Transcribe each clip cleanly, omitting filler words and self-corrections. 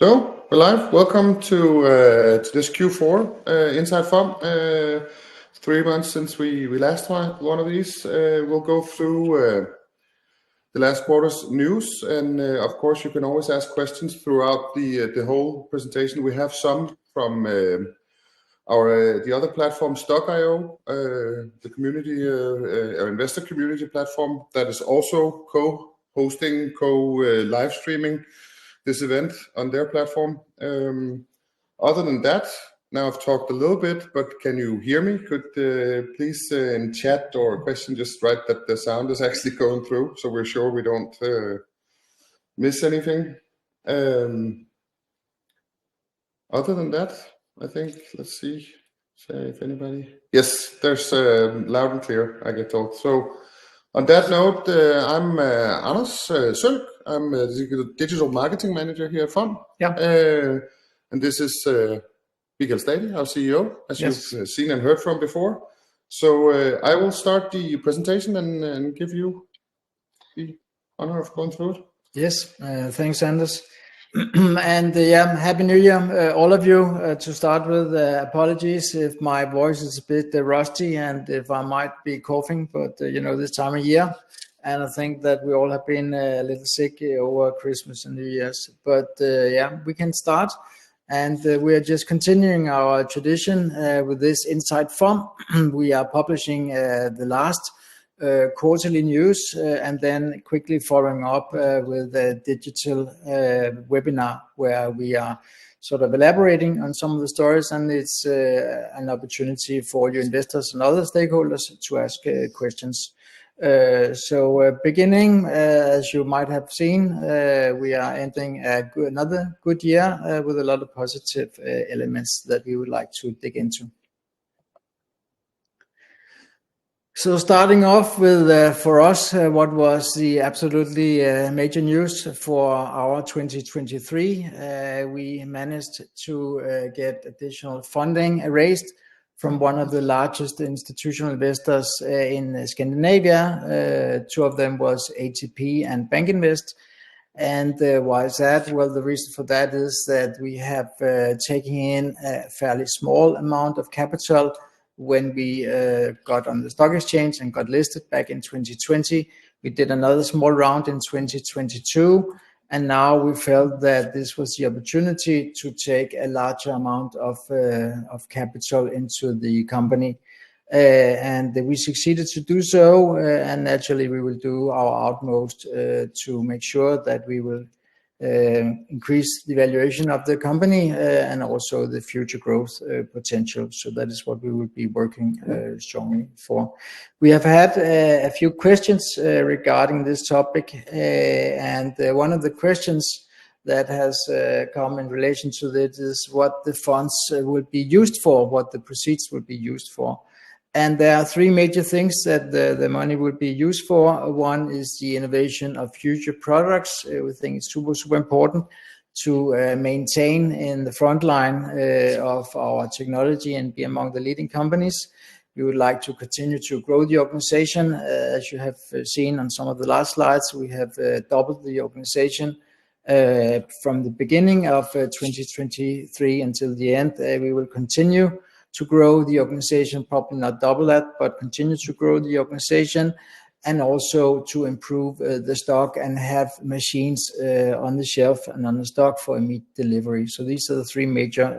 So we're live. Welcome to this Q4 Inside FOM. 3 months since we last one of these. We'll go through the last quarter's news, and of course you can always ask questions throughout the whole presentation. We have some from the other platform, Stock.io, the community, our investor community platform that is also co-hosting, live streaming this event on their platform. Other than that, now I've talked a little bit, but can you hear me? Could please in chat or question just write that the sound is actually going through, so we're sure we don't miss anything. Other than that, I think, let's see if anybody... Yes, there's loud and clear, I get told. So on that note, I'm Anders Sølk. I'm the digital marketing manager here at FOM. Yeah. And this is Michael Stadi, our CEO, as Yes. you've seen and heard from before. So I will start the presentation and give you the honor of going through it. Yes, thanks, Anders. And Happy New Year, all of you. To start with, apologies if my voice is a bit rusty and if I might be coughing, but this time of year. And I think that we all have been a little sick over Christmas and New Year's. But we can start. And we are just continuing our tradition with this Inside FOM. We are publishing the last quarterly news and then quickly following up with a digital webinar where we are sort of elaborating on some of the stories, and it's an opportunity for your investors and other stakeholders to ask questions. Beginning, as you might have seen, we are entering another good year with a lot of positive elements that we would like to dig into. So starting off with, for us, what was the absolutely major news for our 2023, we managed to get additional funding raised from one of the largest institutional investors in Scandinavia. Two of them was ATP and BankInvest. And why is that? Well, the reason for that is that we have taken in a fairly small amount of capital when we got on the stock exchange and got listed back in 2020. We did another small round in 2022, and now we felt that this was the opportunity to take a larger amount of capital into the company. And we succeeded to do so, and naturally we will do our utmost to make sure that we will increase the valuation of the company and also the future growth potential. So that is what we will be working strongly for. We have had a few questions regarding this topic, and one of the questions that has come in relation to this is what the funds will be used for, what the proceeds will be used for. And there are three major things that the money will be used for. One is the innovation of future products. We think it's super important to maintain in the front line of our technology and be among the leading companies. We would like to continue to grow the organization. As you have seen on some of the last slides, we have doubled the organization from the beginning of 2023 until the end. We will continue to grow the organization, probably not double that, but continue to grow the organization, and also to improve the stock and have machines on the shelf and on the stock for immediate delivery. So these are the three major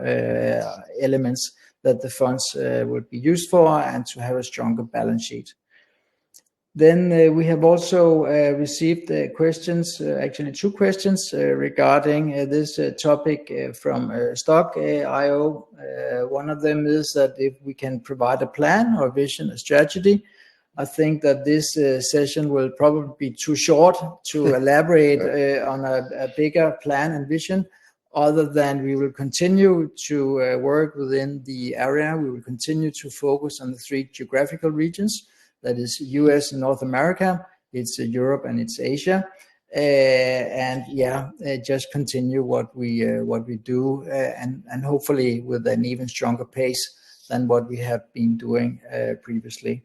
elements that the funds will be used for, and to have a stronger balance sheet. Then we have also received questions, actually two questions regarding this topic from Stock.io. One of them is that if we can provide a plan or vision, a strategy. I think that this session will probably be too short to elaborate on a bigger plan and vision, other than we will continue to work within the area. We will continue to focus on the three geographical regions. That is US and North America, it's Europe, and it's Asia. Just continue what we do, and hopefully with an even stronger pace than what we have been doing previously.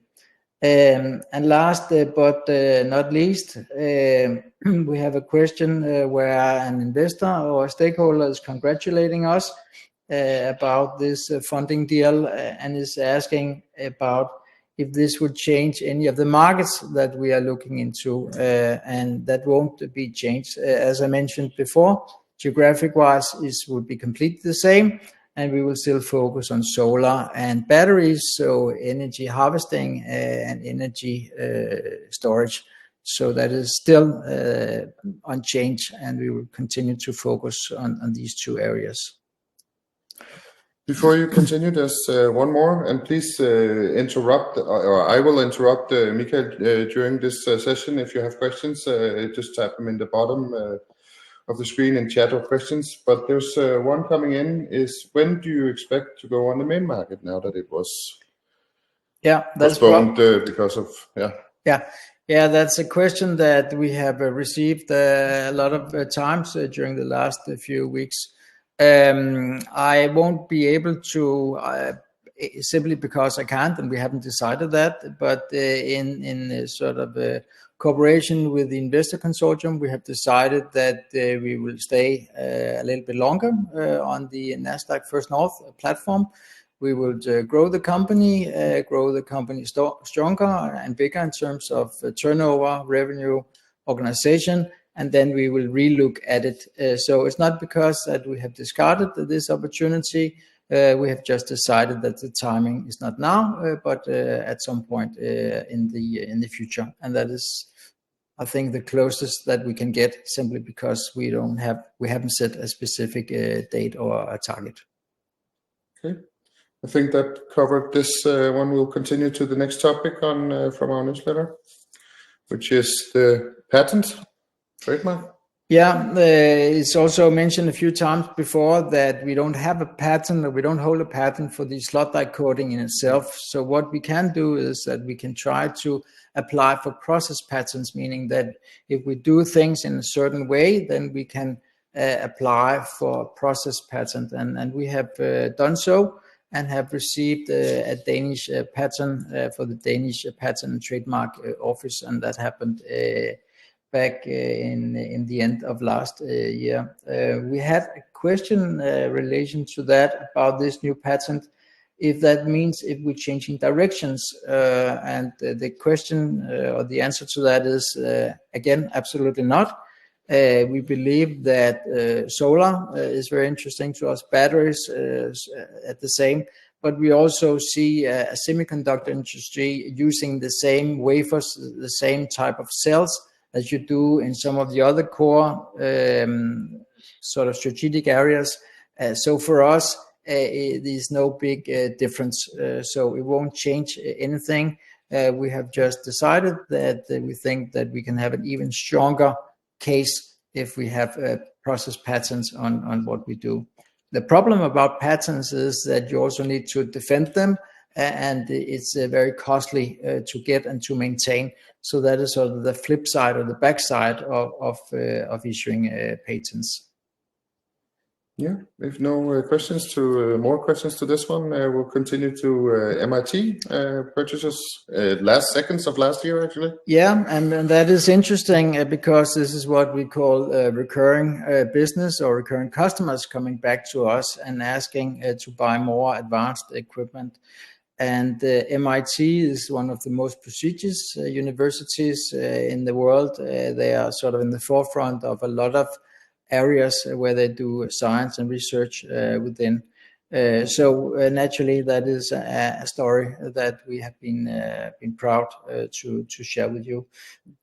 And last but not least, we have a question where an investor or a stakeholder is congratulating us about this funding deal and is asking about if this would change any of the markets that we are looking into, and that won't be changed. As I mentioned before, geographic-wise, this would be completely the same, and we will still focus on solar and batteries, so energy harvesting and energy storage. So that is still unchanged, and we will continue to focus on these two areas. Before you continue, there's one more, and please interrupt, or I will interrupt Michael during this session. If you have questions, just type them in the bottom of the screen in chat or questions. But there's one coming in, is when do you expect to go on the main market now that it was postponed because of, that's a question that we have received a lot of times during the last few weeks. I won't be able to, simply because I can't, and we haven't decided that, but in sort of cooperation with the investor consortium, we have decided that we will stay a little bit longer on the Nasdaq First North platform. We will grow the company stronger and bigger in terms of turnover, revenue, organization, and then we will relook at it. So it's not because that we have discarded this opportunity. We have just decided that the timing is not now, but at some point in the future. And that is, I think, the closest that we can get, simply because we haven't set a specific date or a target. Okay. I think that covered this one. We'll continue to the next topic on from our newsletter, which is the patent trademark. Yeah, it's also mentioned a few times before that we don't have a patent, or we don't hold a patent for the slot die coding in itself. So what we can do is that we can try to apply for process patents, meaning that if we do things in a certain way, then we can apply for process patent. And we have done so, and have received a Danish patent for the Danish Patent and Trademark Office, and that happened back in the end of last year. We had a question relation to that, about this new patent, if that means if we're changing directions, and the question or the answer to that is again, absolutely not. We believe that solar is very interesting to us, batteries at the same, but we also see a semiconductor industry using the same wafers, the same type of cells as you do in some of the other core sort of strategic areas. So for us, there's no big difference, so it won't change anything. We have just decided that we think that we can have an even stronger case if we have process patents on what we do. The problem about patents is that you also need to defend them, and it's very costly to get and to maintain. So that is sort of the flip side or the backside of issuing patents. Yeah, if no more questions to this one, we'll continue to MIT purchases last seconds of last year, actually. Yeah, and that is interesting because this is what we call recurring business, or recurring customers coming back to us and asking to buy more advanced equipment. And MIT is one of the most prestigious universities in the world. They are sort of in the forefront of a lot of areas where they do science and research within. So naturally, that is a story that we have been proud to share with you.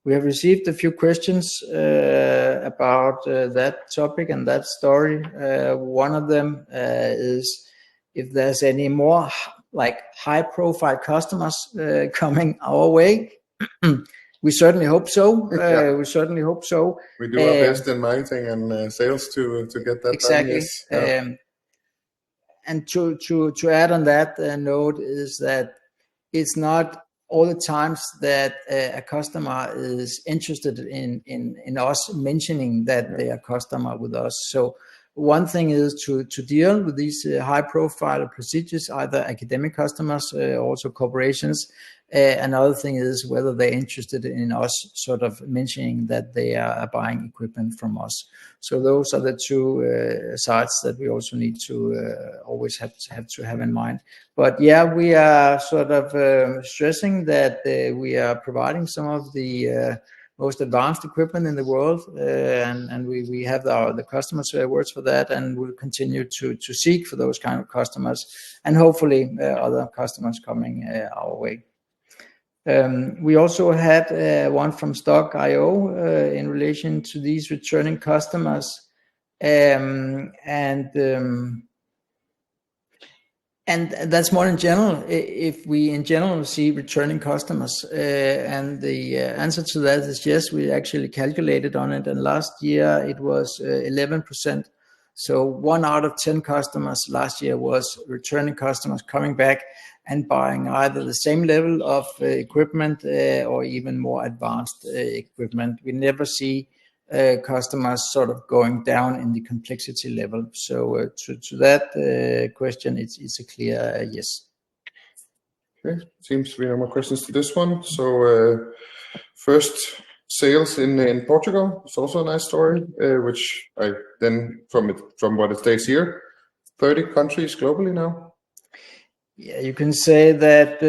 We have received a few questions about that topic and that story. One of them is if there's any more like high-profile customers coming our way. We certainly hope so. Yeah. We certainly hope so. We do our best in marketing and sales to get that exactly. done. Yes. Yeah. And to add on that note is that it's not all the times that a customer is interested in us mentioning that they are a customer with us. So one thing is to deal with these high-profile prestigious, either academic customers, also corporations. Another thing is whether they're interested in us sort of mentioning that they are buying equipment from us. So those are the two sides that we also need to always have to have in mind. But yeah, we are sort of stressing that we are providing some of the most advanced equipment in the world, and we have the customers' words for that, and we'll continue to seek for those kind of customers, and hopefully other customers coming our way. We also had one from Stock.io in relation to these returning customers, and that's more in general. If we in general see returning customers, and the answer to that is yes, we actually calculated on it, and last year it was 11%. So 1 out of 10 customers last year was returning customers coming back and buying either the same level of equipment or even more advanced equipment. We never see customers sort of going down in the complexity level. So to that question, it's a clear yes. Okay, seems we have more questions to this one. So first, sales in Portugal is also a nice story, which I then from what it states here, 30 countries globally now. Yeah, you can say that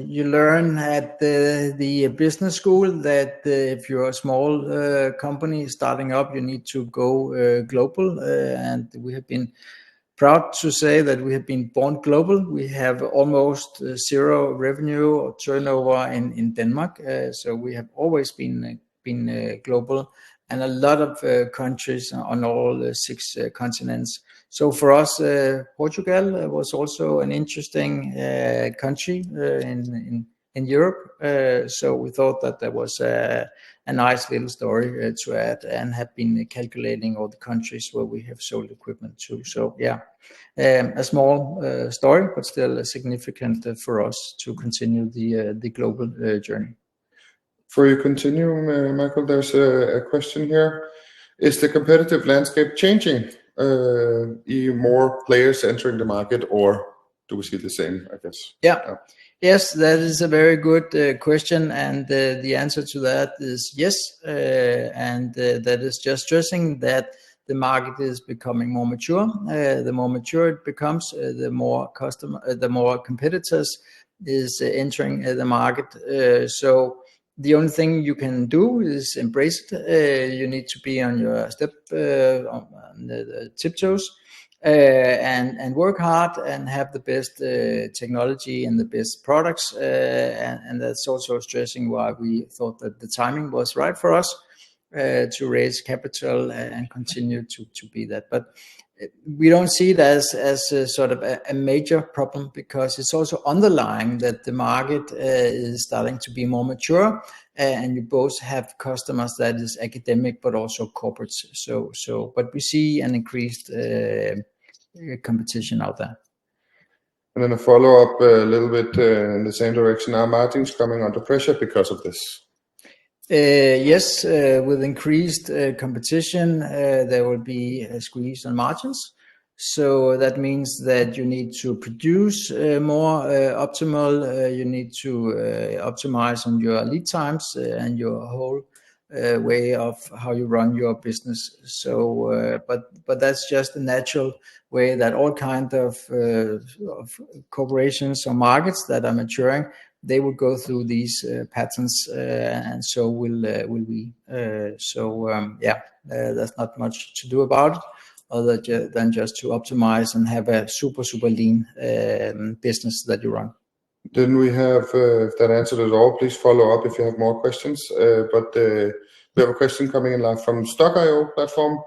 you learn at the business school that if you're a small company starting up, you need to go global. And we have been proud to say that we have been born global. We have almost zero revenue or turnover in Denmark. So we have always been global, and a lot of countries on all 6 continents. So for us, Portugal was also an interesting country in Europe. So we thought that there was a nice little story to add, and have been calculating all the countries where we have sold equipment to. So yeah, a small story, but still significant for us to continue the global journey. Before you continue, Michael, there's a question here. Is the competitive landscape changing? More players entering the market, or do we see the same, I guess? Yeah. Yes, that is a very good question, and the answer to that is yes, and that is just stressing that the market is becoming more mature. The more mature it becomes, the more competitors is entering the market. So the only thing you can do is embrace it. You need to be on your on the tiptoes, and work hard and have the best technology and the best products. And that's also stressing why we thought that the timing was right for us to raise capital and continue to be that. But we don't see it as a sort of a major problem, because it's also underlying that the market is starting to be more mature, and you both have customers that is academic but also corporates. But we see an increased competition out there. And then a follow-up a little bit in the same direction. Are margins coming under pressure because of this? Yes, with increased competition, there will be a squeeze on margins. So that means that you need to produce more optimal. You need to optimize on your lead times and your whole way of how you run your business. So, but that's just a natural way that all kind of corporations or markets that are maturing, they will go through these patterns, and so will we. Yeah, there's not much to do about it, other than just to optimize and have a super lean business that you run. Then we have, if that answered it all, please follow up if you have more questions. But we have a question coming in live from Stock.io platform.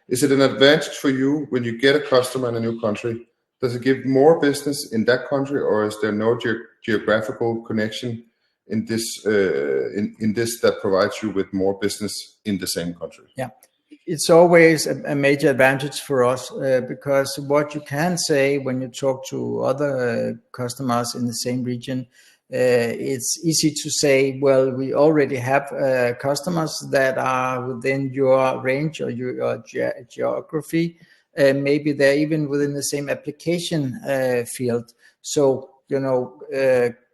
Is it an advantage for you when you get a customer in a new country? Does it give more business in that country, or is there no geographical connection in this that provides you with more business in the same country? Yeah, it's always a major advantage for us, because what you can say when you talk to other customers in the same region, it's easy to say, well, we already have customers that are within your range or your geography. Maybe they're even within the same application field. So,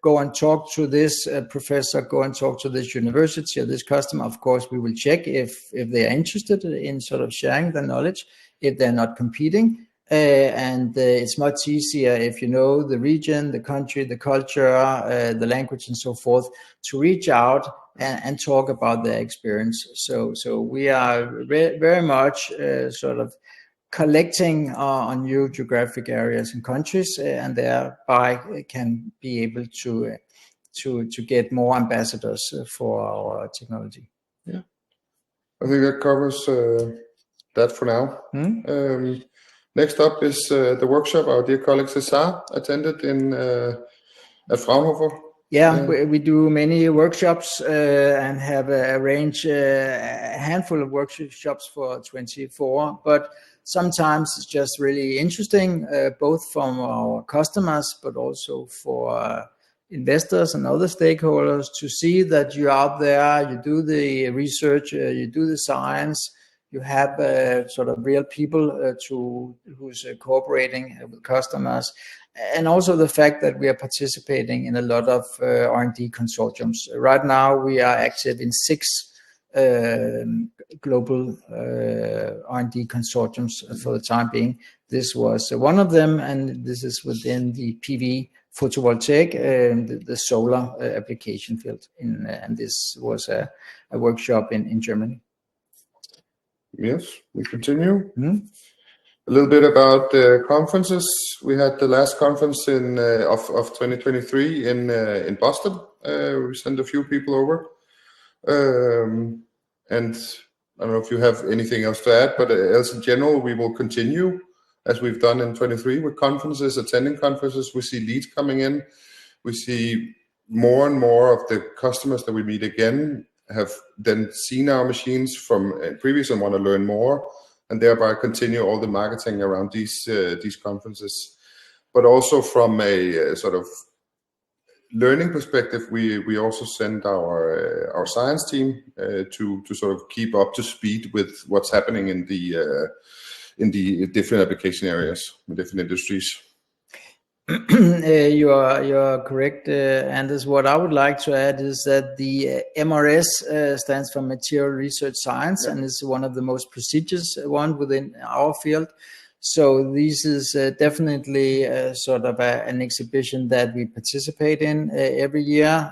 go and talk to this professor, go and talk to this university or this customer. Of course, we will check if they are interested in sort of sharing the knowledge, if they're not competing. And it's much easier if you know the region, the country, the culture, the language, and so forth, to reach out and talk about their experience. So we are very much sort of collecting on new geographic areas and countries, and thereby can be able to get more ambassadors for our technology. Yeah, I think that covers that for now. Next up is the workshop our dear colleague Cesar attended at Fraunhofer. Yeah, we do many workshops and have arranged a handful of workshops for 24, but sometimes it's just really interesting, both from our customers, but also for investors and other stakeholders, to see that you're out there, you do the research, you do the science, you have sort of real people who's cooperating with customers, and also the fact that we are participating in a lot of R&D consortiums. Right now, we are active in 6 global R&D consortiums for the time being. This was one of them, and this is within the PV photovoltaic, the solar application field. And this was a workshop in Germany. Yes, we continue. A little bit about conferences. We had the last conference of 2023 in Boston. We sent a few people over. And I don't know if you have anything else to add, but else in general, we will continue as we've done in 23 with conferences, attending conferences. We see leads coming in. We see more and more of the customers that we meet again have then seen our machines from previous and want to learn more, and thereby continue all the marketing around these conferences. But also from a sort of learning perspective, we also send our science team to sort of keep up to speed with what's happening in the different application areas, in different industries. You are correct, Anders. What I would like to add is that the MRS stands for Material Research Science, and is one of the most prestigious one within our field. So this is definitely sort of an exhibition that we participate in every year.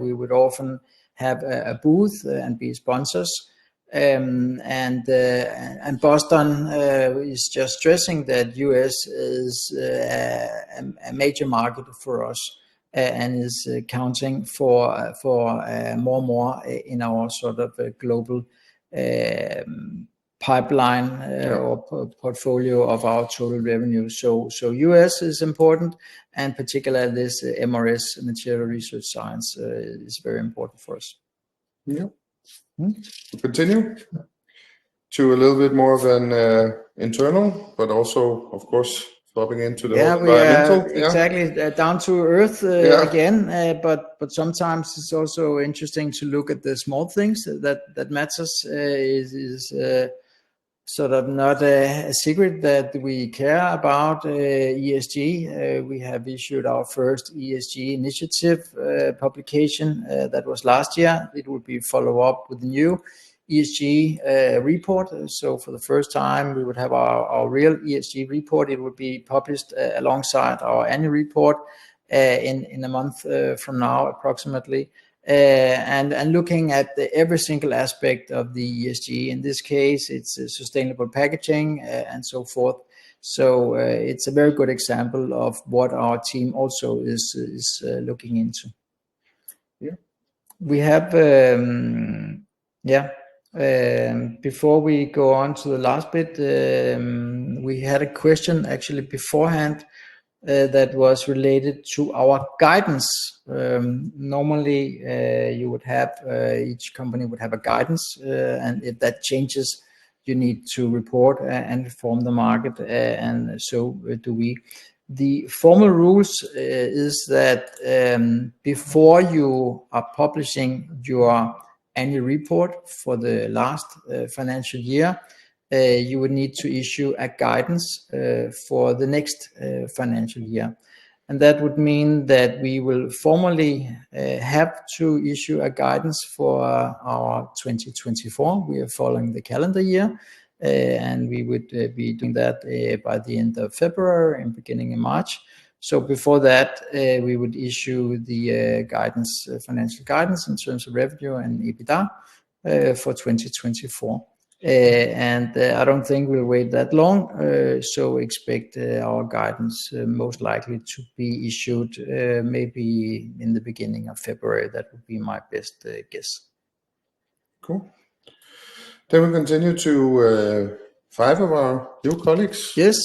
We would often have a booth and be sponsors. And Boston is just stressing that US is a major market for us, and is counting for more and more in our sort of global pipeline or portfolio of our total revenue. So US is important, and particularly this MRS, Material Research Science, is very important for us. Yeah. We'll continue to a little bit more of an internal, but also, of course, swapping into the environmental. Exactly, down to earth again. But sometimes it's also interesting to look at the small things that matters. Is sort of not a secret that we care about ESG. We have issued our first ESG initiative publication that was last year. It will be follow up with the new ESG report. So for the first time, we would have our real ESG report. It will be published alongside our annual report in a month from now, approximately. And looking at every single aspect of the ESG. In this case, it's sustainable packaging and so forth. So it's a very good example of what our team also is looking into. Yeah, we have before we go on to the last bit, we had a question actually beforehand that was related to our guidance. Normally, you would have each company would have a guidance, and if that changes, you need to report and inform the market, and so do we. The formal rules is that before you are publishing your annual report for the last financial year, you would need to issue a guidance for the next financial year. and that would mean that we will formally have to issue a guidance for our 2024. We are following the calendar year, and we would be doing that by the end of February and beginning of March. So before that, we would issue the guidance, financial guidance in terms of revenue and EBITDA for 2024. I don't think we'll wait that long, so expect our guidance most likely to be issued maybe in the beginning of February. That would be my best guess. Cool. Then we continue to 5 of our new colleagues. Yes.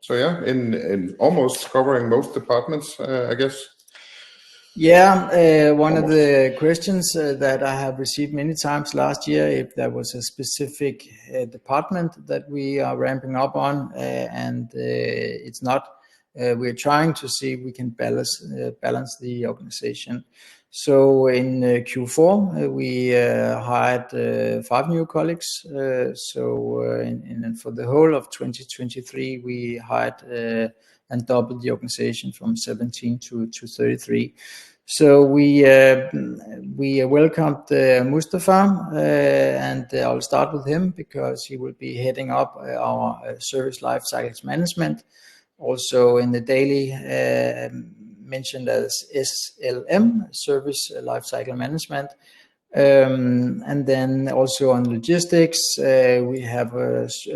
So yeah, in almost covering most departments, I guess. Yeah, one of the questions that I have received many times last year, if there was a specific department that we are ramping up on, and it's not. We're trying to see if we can balance the organization. So in Q4, we hired 5 new colleagues. For the whole of 2023, we hired and doubled the organization from 17 to 33. So we welcomed Mustafa, and I'll start with him because he will be heading up our service lifecycle management, also in the daily mentioned as SLM, service lifecycle management. And then also on logistics, we have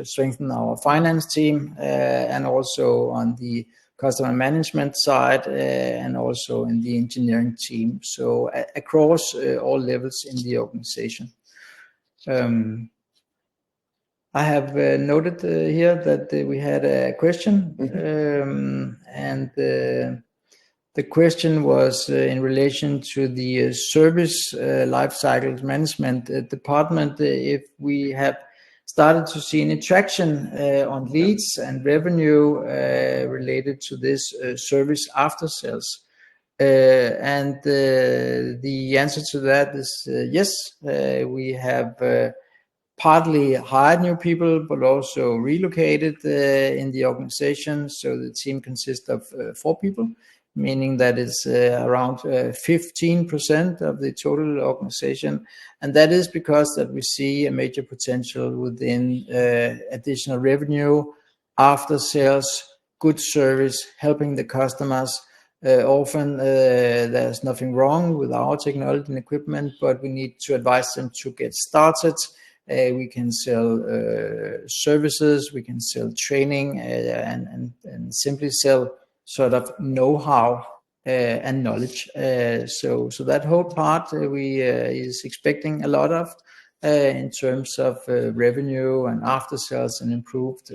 strengthened our finance team, and also on the customer management side, and also in the engineering team. So across all levels in the organization. I have noted here that we had a question, and the question was in relation to the service lifecycle management department, if we have started to see any traction on leads and revenue related to this service after sales. And the answer to that is yes. We have partly hired new people, but also relocated in the organization. So the team consists of 4 people, meaning that it's around 15% of the total organization. And that is because that we see a major potential within additional revenue, after sales, good service, helping the customers. Often there's nothing wrong with our technology and equipment, but we need to advise them to get started. We can sell services, we can sell training, and simply sell sort of know-how and knowledge. So that whole part we is expecting a lot of in terms of revenue and after sales and improved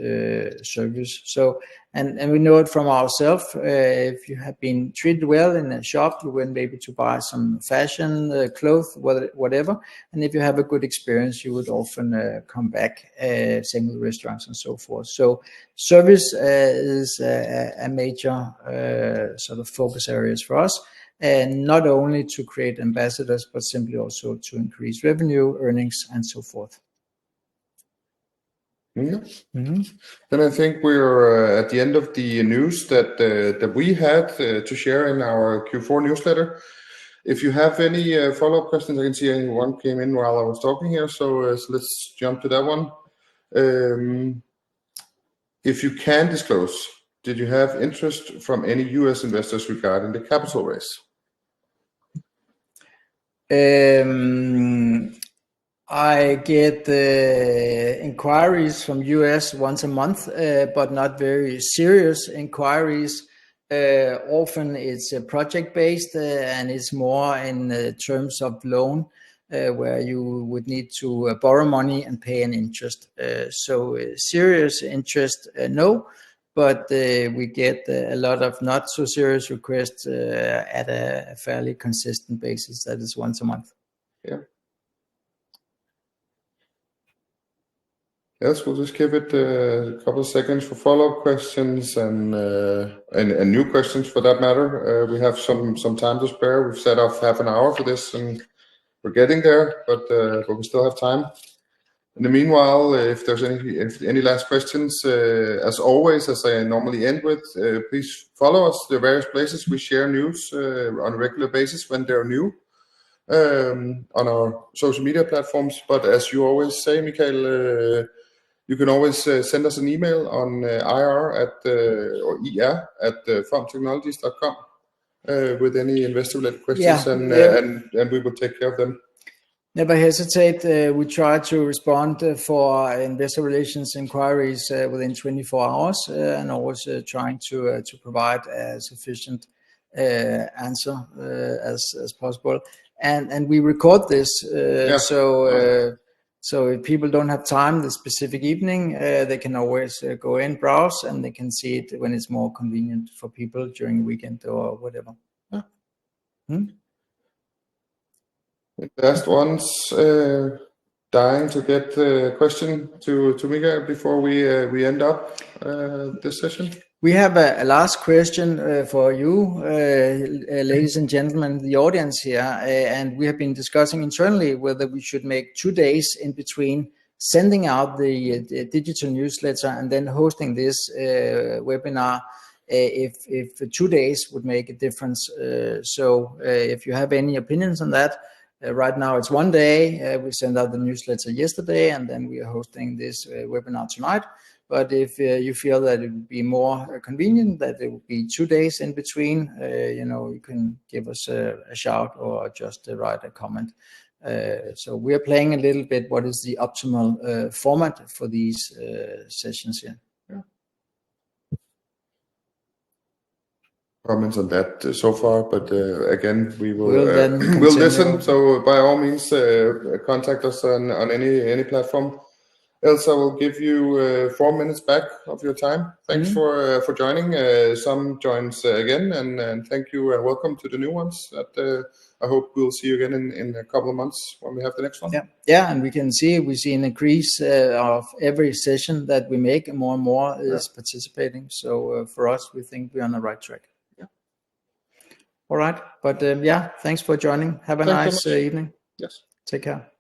service. So and we know it from ourselves. If you have been treated well in a shop, you went maybe to buy some fashion clothes, whatever. And if you have a good experience, you would often come back, same with restaurants and so forth. So service is a major sort of focus areas for us. And not only to create ambassadors, but simply also to increase revenue, earnings, and so forth. Then I think we're at the end of the news that we had to share in our Q4 newsletter. If you have any follow-up questions, I can see one came in while I was talking here, so let's jump to that one. If you can disclose, did you have interest from any US investors regarding the capital raise? I get inquiries from US once a month, but not very serious inquiries. Often it's project-based, and it's more in terms of loan, where you would need to borrow money and pay an interest. So serious interest, no. But we get a lot of not so serious requests at a fairly consistent basis. That is once a month. Yeah. Yes, we'll just give it a couple of seconds for follow-up questions and new questions for that matter. We have some time to spare. We've set off half an hour for this, and we're getting there, but we still have time. In the meanwhile, if there's any last questions, as always, as I normally end with, please follow us the various places. We share news on a regular basis when they're new on our social media platforms. But as you always say, Michael, you can always send us an email on ir@fomtechnologies.com with any investor-related questions, and we will take care of them. Never hesitate. We try to respond for investor relations inquiries within 24 hours, and always trying to provide a sufficient answer as possible. And we record this, so if people don't have time the specific evening, they can always go in, browse, and they can see it when it's more convenient for people during the weekend or whatever. Yeah. The last one's dying to get a question to Mika before we end up this session. We have a last question for you, ladies and gentlemen, the audience here, and we have been discussing internally whether we should make 2 days in between sending out the digital newsletter and then hosting this webinar. If 2 days would make a difference. So if you have any opinions on that, right now it's 1 day. We sent out the newsletter yesterday, and then we are hosting this webinar tonight. But if you feel that it would be more convenient that it would be 2 days in between, you can give us a shout or just write a comment. So we are playing a little bit what is the optimal format for these sessions here. Comments on that so far, but again, we'll we'll listen. So by all means, contact us on any platform. Else, I will give you 4 minutes back of your time. Thanks for joining. Some joins again, and thank you and welcome to the new ones. That I hope we'll see you again in a couple of months when we have the next one. Yeah, and we see an increase of every session that we make, and more is participating. So for us, we think we're on the right track. All right, but thanks for joining. Have a nice evening. Yes. Take care.